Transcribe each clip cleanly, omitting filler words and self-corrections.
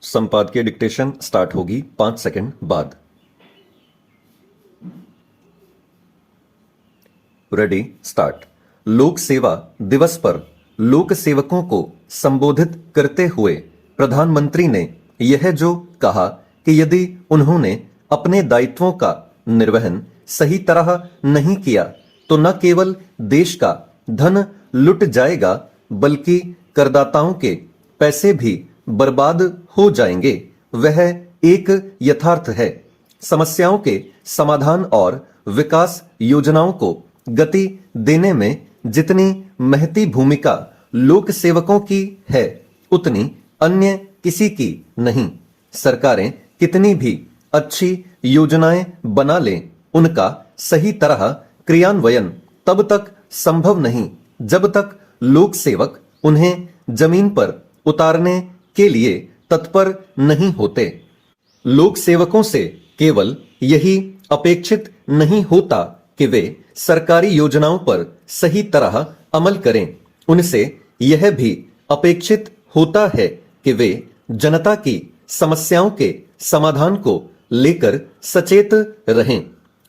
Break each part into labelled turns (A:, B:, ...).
A: संपादकीय dictation start होगी 5 second बाद। Ready start. लोक सेवा दिवस पर लोक सेवकों को संबोधित करते हुए प्रधानमंत्री ने यह जो कहा कि यदि उन्होंने अपने दायित्वों का निर्वहन सही तरह नहीं किया तो न केवल देश का धन लुट जाएगा बल्कि करदाताओं के पैसे भी बर्बाद हो जाएंगे। वह एक यथार्थ है। समस्याओं के समाधान और विकास योजनाओं को गति देने में जितनी महती भूमिका लोक सेवकों की है उतनी अन्य किसी की नहीं। सरकारें कितनी भी अच्छी योजनाएं बना लें, उनका सही तरह क्रियान्वयन तब तक संभव नहीं जब तक लोक सेवक उन्हें जमीन पर उतारने के लिए तत्पर नहीं होते। लोक सेवकों से केवल यही अपेक्षित नहीं होता कि वे सरकारी योजनाओं पर सही तरह अमल करें, उनसे यह भी अपेक्षित होता है कि वे जनता की समस्याओं के समाधान को लेकर सचेत रहें।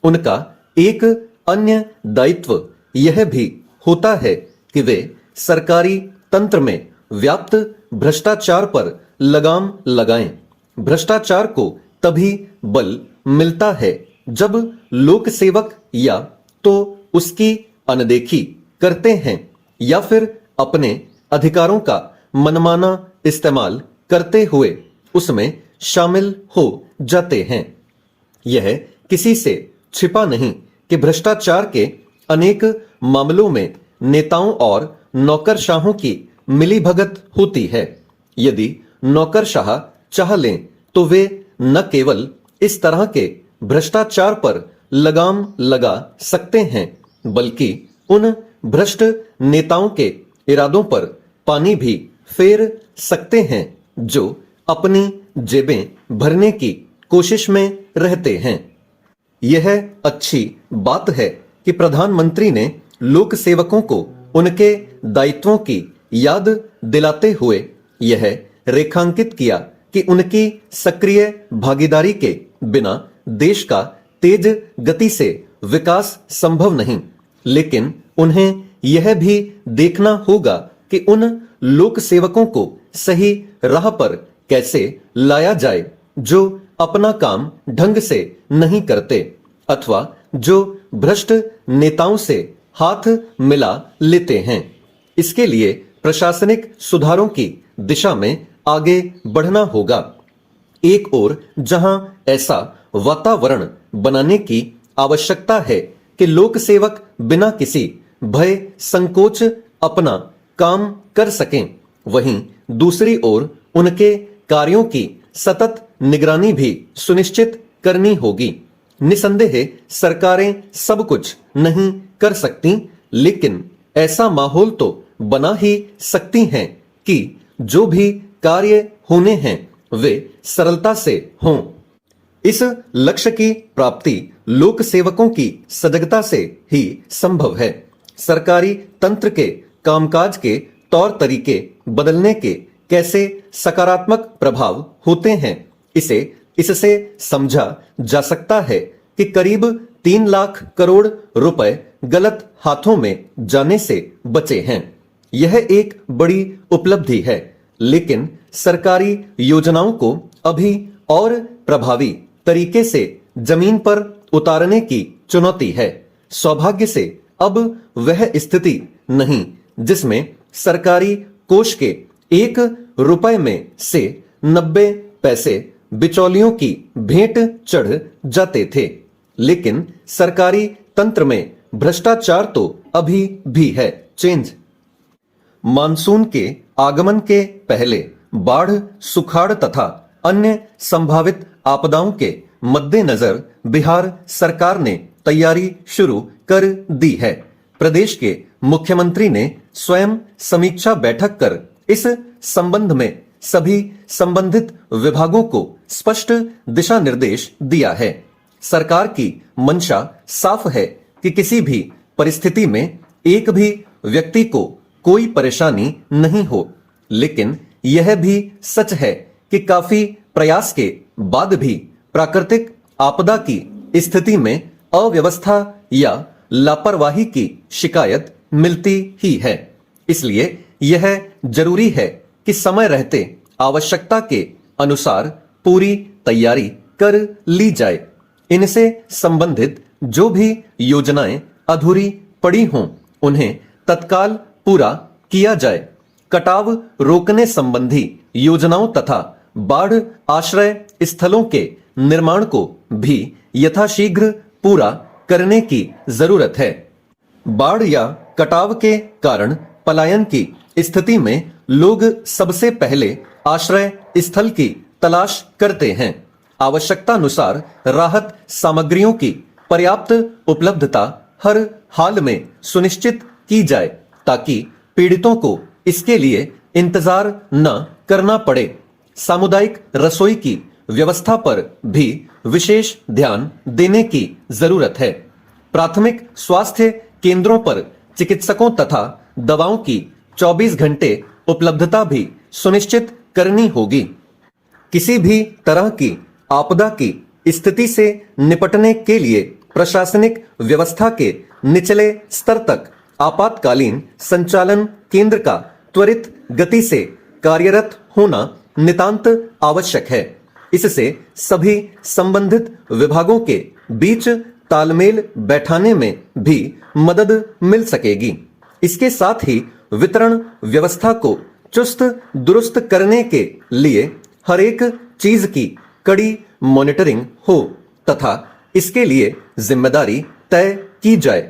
A: उनका एक अन्य दायित्व यह भी होता है कि वे सरकारी तंत्र में व्याप्त भ्रष्टाचार पर लगाम लगाएं। भ्रष्टाचार को तभी बल मिलता है जब लोक सेवक या तो उसकी अनदेखी करते हैं या फिर अपने अधिकारों का मनमाना इस्तेमाल करते हुए उसमें शामिल हो जाते हैं। यह किसी से छिपा नहीं कि भ्रष्टाचार के अनेक मामलों में नेताओं और नौकरशाहों की मिलीभगत होती है। यदि नौकरशाह चाह लें तो वे न केवल इस तरह के भ्रष्टाचार पर लगाम लगा सकते हैं बल्कि उन भ्रष्ट नेताओं के इरादों पर पानी भी फेर सकते हैं जो अपनी जेबें भरने की कोशिश में रहते हैं। यह अच्छी बात है कि प्रधानमंत्री ने लोक सेवकों को उनके दायित्वों की याद दिलाते हुए यह रेखांकित किया कि उनकी सक्रिय भागीदारी के बिना देश का तेज गति से विकास संभव नहीं। लेकिन उन्हें यह भी देखना होगा कि उन लोक सेवकों को सही राह पर कैसे लाया जाए जो अपना काम ढंग से नहीं करते अथवा जो भ्रष्ट नेताओं से हाथ मिला लेते हैं। इसके लिए प्रशासनिक सुधारों की दिशा में आगे बढ़ना होगा। एक ओर जहां ऐसा वातावरण बनाने की आवश्यकता है कि लोक सेवक बिना किसी भय संकोच अपना काम कर सकें, वहीं दूसरी ओर उनके कार्यों की सतत निगरानी भी सुनिश्चित करनी होगी। निसंदेह सरकारें सब कुछ नहीं कर सकती, लेकिन ऐसा माहौल तो बना ही सकती हैं कि जो भी कार्य होने हैं वे सरलता से हों। इस लक्ष्य की प्राप्ति लोक सेवकों की सजगता से ही संभव है। सरकारी तंत्र के कामकाज के तौर तरीके बदलने के कैसे सकारात्मक प्रभाव होते हैं, इससे समझा जा सकता है कि करीब 3 लाख करोड़ रुपए गलत हाथों में जाने से बचे हैं। यह एक बड़ी उपलब्धि है, लेकिन सरकारी योजनाओं को अभी और प्रभावी तरीके से जमीन पर उतारने की चुनौती है। सौभाग्य से अब वह स्थिति नहीं जिसमें सरकारी कोष के 1 रुपए में से 90 पैसे बिचौलियों की भेंट चढ़ जाते थे। लेकिन सरकारी तंत्र में भ्रष्टाचार तो अभी भी है। चेंज। मानसून के आगमन के पहले बाढ़, सुखाड़ तथा अन्य संभावित आपदाओं के मद्देनजर बिहार सरकार ने तैयारी शुरू कर दी है। प्रदेश के मुख्यमंत्री ने स्वयं समीक्षा बैठक कर इस संबंध में सभी संबंधित विभागों को स्पष्ट दिशा निर्देश दिया है। सरकार की मंशा साफ है कि किसी भी परिस्थिति में एक भी व्यक्ति को कोई परेशानी नहीं हो, लेकिन यह भी सच है कि काफी प्रयास के बाद भी प्राकृतिक आपदा की स्थिति में अव्यवस्था या लापरवाही की शिकायत मिलती ही है। इसलिए यह जरूरी है कि समय रहते आवश्यकता के अनुसार पूरी तैयारी कर ली जाए। इनसे संबंधित जो भी योजनाएं अधूरी पड़ी हों उन्हें तत्काल पूरा किया जाए। कटाव रोकने संबंधी योजनाओं तथा बाढ़ आश्रय स्थलों के निर्माण को भी यथाशीघ्र पूरा करने की जरूरत है। बाढ़ या कटाव के कारण पलायन की स्थिति में लोग सबसे पहले आश्रय स्थल की तलाश करते हैं। आवश्यकतानुसार राहत सामग्रियों की पर्याप्त उपलब्धता हर हाल में सुनिश्चित की जाए ताकि पीड़ितों को इसके लिए इंतजार न करना पड़े। सामुदायिक रसोई की व्यवस्था पर भी विशेष ध्यान देने की जरूरत है। प्राथमिक स्वास्थ्य केंद्रों पर चिकित्सकों तथा दवाओं की 24 घंटे उपलब्धता भी सुनिश्चित करनी होगी। किसी भी तरह की आपदा की स्थिति से निपटने के लिए प्रशासनिक व्यवस्था के निचले स्तर तक आपातकालीन संचालन केंद्र का त्वरित गति से कार्यरत होना नितांत आवश्यक है। इससे सभी संबंधित विभागों के बीच तालमेल बैठाने में भी मदद मिल सकेगी। इसके साथ ही वितरण व्यवस्था को चुस्त दुरुस्त करने के लिए हर एक चीज की कड़ी मॉनिटरिंग हो तथा इसके लिए जिम्मेदारी तय की जाए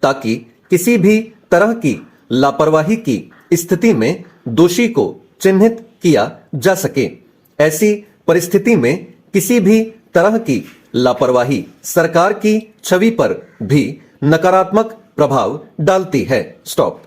A: ताकि किसी भी तरह की लापरवाही की स्थिति में दोषी को चिन्हित किया जा सके। ऐसी परिस्थिति में किसी भी तरह की लापरवाही सरकार की छवि पर भी नकारात्मक प्रभाव डालती है। स्टॉप।